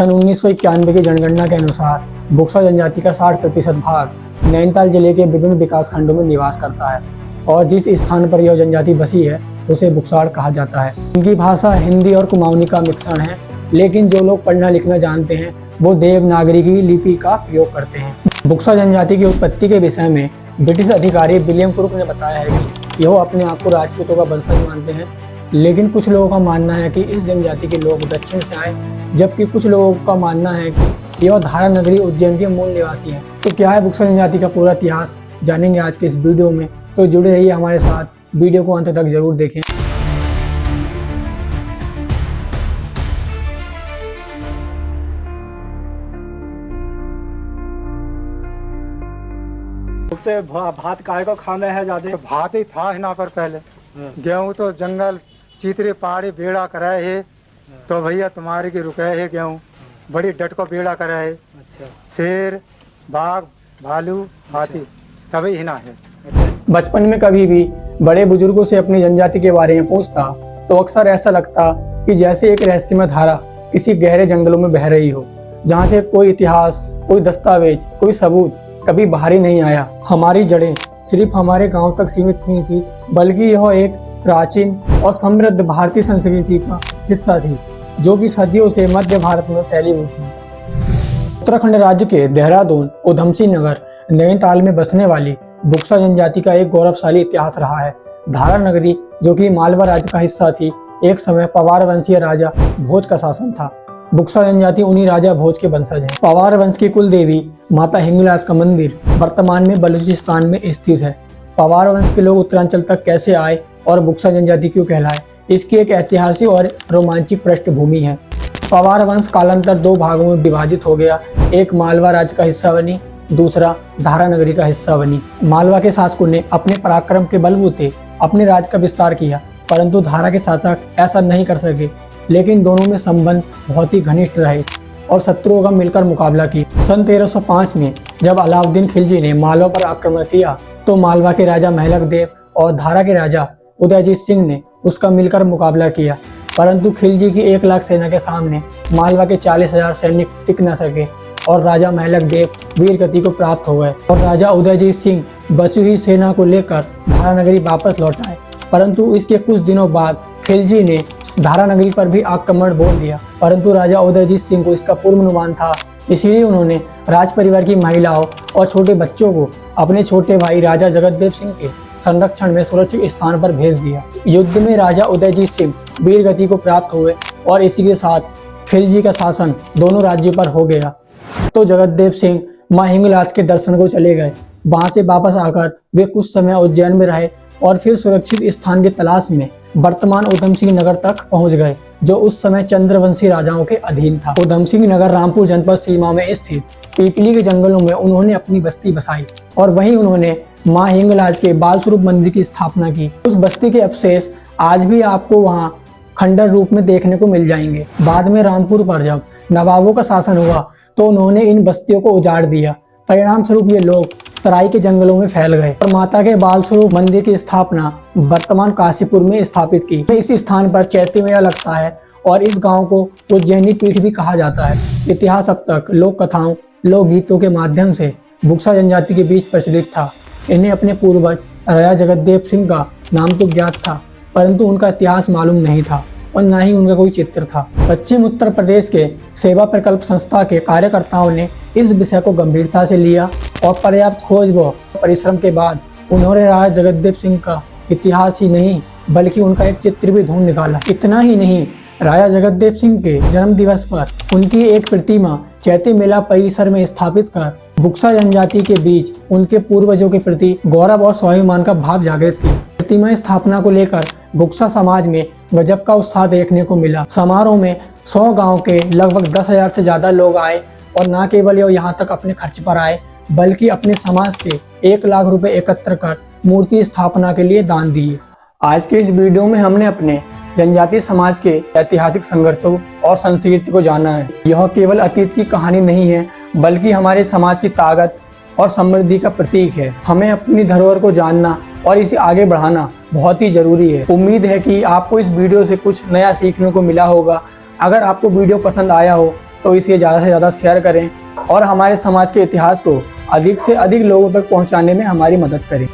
सन 1991 की जनगणना के अनुसार बुक्सा जनजाति का 60% भाग नैनीताल जिले के विभिन्न विकास खंडों में निवास करता है और जिस स्थान पर यह जनजाति बसी है उसे बुक्साड़ कहा जाता है। इनकी भाषा हिंदी और कुमाऊनी का मिश्रण है, लेकिन जो लोग पढ़ना लिखना जानते हैं वो देवनागरी लिपि का प्रयोग करते हैं। बुक्सा जनजाति की उत्पत्ति के विषय में ब्रिटिश अधिकारी विलियम क्रूक ने बताया है कि यह अपने आप को राजपूतों का वंशज मानते हैं, लेकिन कुछ लोगों का मानना है कि इस जनजाति के लोग दक्षिण से आए, जबकि कुछ लोगों का मानना है कि यह धारा नगरी उज्जैन के मूल निवासी हैं। तो क्या है बुक्सा जनजाति का पूरा इतिहास, जानेंगे आज के इस वीडियो में, तो जुड़े रहिए हमारे साथ, वीडियो को अंत तक जरूर देखें। से भात काय को खाने है ज्यादा? तो भात ही था यहाँ पर पहले। गेहूं तो जंगल चीतरे पहाड़ी बेड़ा कराए है, तो भैया तुम्हारे की रुके है गेहूं बड़ी डट को बेड़ा कराए है। अच्छा। शेर बाघ भालू हाथी सभी हिना है। बचपन में कभी भी बड़े बुजुर्गों से अपनी जनजाति के बारे में पूछता तो अक्सर ऐसा लगता कि जैसे एक रहस्यमय धारा किसी गहरे जंगलों में बह रही हो, जहाँ से कोई इतिहास, कोई दस्तावेज, कोई सबूत कभी बाहर ही नहीं आया। हमारी जड़ें सिर्फ हमारे गांव तक सीमित नहीं थी, बल्कि यह एक प्राचीन और समृद्ध भारतीय संस्कृति का हिस्सा थी, जो कि सदियों से मध्य भारत में फैली हुई थी। उत्तराखंड राज्य के देहरादून, उधमसिंह नगर, नैनीताल में बसने वाली बुक्सा जनजाति का एक गौरवशाली इतिहास रहा है। धारा नगरी, जो कि मालवा राज्य का हिस्सा थी, एक समय पवार वंशीय राजा भोज का शासन था। बुक्सा जनजाति उन्हीं राजा भोज के वंशज हैं। पवार वंश की कुल देवी माता हिंगलाज का मंदिर वर्तमान में बलूचिस्तान में स्थित है। पवार वंश के लोग उत्तरांचल तक कैसे आए और बुक्सा जनजाति क्यों कहलाए, इसकी एक ऐतिहासिक और रोमांचक पृष्ठभूमि है। पवार वंश कालांतर दो भागों में विभाजित हो गया, एक मालवा राज्य का हिस्सा बनी, दूसरा धारा नगरी का हिस्सा बनी। मालवा के शासकों ने अपने पराक्रम के बलबूते अपने राज्य का विस्तार किया, परंतु धारा के शासक ऐसा नहीं कर सके। लेकिन दोनों में संबंध बहुत ही घनिष्ठ रहे और शत्रुओं का मिलकर मुकाबला की। सन 1305 में जब अलाउद्दीन खिलजी ने मालवा पर आक्रमण किया तो मालवा के राजा महलक देव और धारा के राजा उदयजीत सिंह ने उसका मिलकर मुकाबला किया, परंतु खिलजी की 1 लाख सेना के सामने मालवा के 40,000 सैनिक टिक न सके और राजा महलक देव वीर गति को प्राप्त हो गए और राजा उदयजीत सिंह बची हुई सेना को लेकर धारा नगरी वापस लौट आए। परंतु इसके कुछ दिनों बाद खिलजी ने धारा नगरी पर भी आक्रमण बोल दिया, परंतु राजा उदयजीत सिंह को इसका पूर्वानुमान था, इसीलिए उन्होंने राज परिवार की महिलाओं और छोटे बच्चों को अपने छोटे भाई राजा जगतदेव सिंह के संरक्षण में सुरक्षित स्थान पर भेज दिया। युद्ध में राजा उदयजीत सिंह वीर गति को प्राप्त हुए और इसी के साथ खिलजी का शासन दोनों राज्यों पर हो गया। तो जगतदेव सिंह मां हिंगलाज के दर्शन को चले गए। वहां से वापस आकर वे कुछ समय उज्जैन में रहे और फिर सुरक्षित स्थान की तलाश में वर्तमान उधमसिंह नगर तक पहुंच गए, जो उस समय चंद्रवंशी राजाओं के अधीन था। उधमसिंह नगर रामपुर जनपद सीमा में स्थित पीपली के जंगलों में उन्होंने अपनी बस्ती बसाई और वहीं उन्होंने मां हिंगलाज के बाल स्वरूप मंदिर की स्थापना की। उस बस्ती के अवशेष आज भी आपको वहां खंडर रूप में देखने को मिल जाएंगे। बाद में रामपुर पर जब नवाबों का शासन हुआ तो उन्होंने इन बस्तियों को उजाड़ दिया। परिणाम स्वरूप ये लोग तराई के जंगलों में फैल गए और माता के बाल स्वरूप मंदिर की स्थापना वर्तमान काशीपुर में स्थापित की। इस स्थान पर चैती मेला लगता है और इस गांव को उज्जैनी पीठ भी कहा जाता है। इतिहास अब तक लोक कथाओं, लोकगीतों के माध्यम से बुक्सा जनजाति के बीच प्रचलित था। इन्हें अपने पूर्वज राजा जगतदेव सिंह का नाम तो ज्ञात था, परंतु उनका इतिहास मालूम नहीं था और न ही उनका कोई चित्र था। पश्चिम उत्तर प्रदेश के सेवा प्रकल्प संस्था के कार्यकर्ताओं ने इस विषय को गंभीरता से लिया और पर्याप्त खोज व परिश्रम के बाद उन्होंने राजा जगतदेव सिंह का इतिहास ही नहीं बल्कि उनका एक चित्र भी ढूंढ निकाला। इतना ही नहीं, राजा जगतदेव सिंह के जन्म दिवस पर उनकी एक प्रतिमा चैती मेला परिसर में स्थापित कर बुक्सा जनजाति के बीच उनके पूर्वजों के प्रति गौरव और स्वाभिमान का भाव जागृत किया। प्रतिमा स्थापना को लेकर बुक्सा समाज में गजब का उत्साह देखने को मिला। समारोह में 100 गांव के लगभग 10,000 से ज्यादा लोग आए और न केवल यहाँ तक अपने खर्च पर आए, बल्कि अपने समाज से 1 लाख रुपए एकत्र कर मूर्ति स्थापना के लिए दान दिए। आज के इस वीडियो में हमने अपने जनजातीय समाज के ऐतिहासिक संघर्षों और संस्कृति को जाना है। यह केवल अतीत की कहानी नहीं है, बल्कि हमारे समाज की ताकत और समृद्धि का प्रतीक है। हमें अपनी धरोहर को जानना और इसे आगे बढ़ाना बहुत ही जरूरी है। उम्मीद है कि आपको इस वीडियो से कुछ नया सीखने को मिला होगा। अगर आपको वीडियो पसंद आया हो तो इसे ज़्यादा से ज़्यादा शेयर करें और हमारे समाज के इतिहास को अधिक से अधिक लोगों तक पहुंचाने में हमारी मदद करें।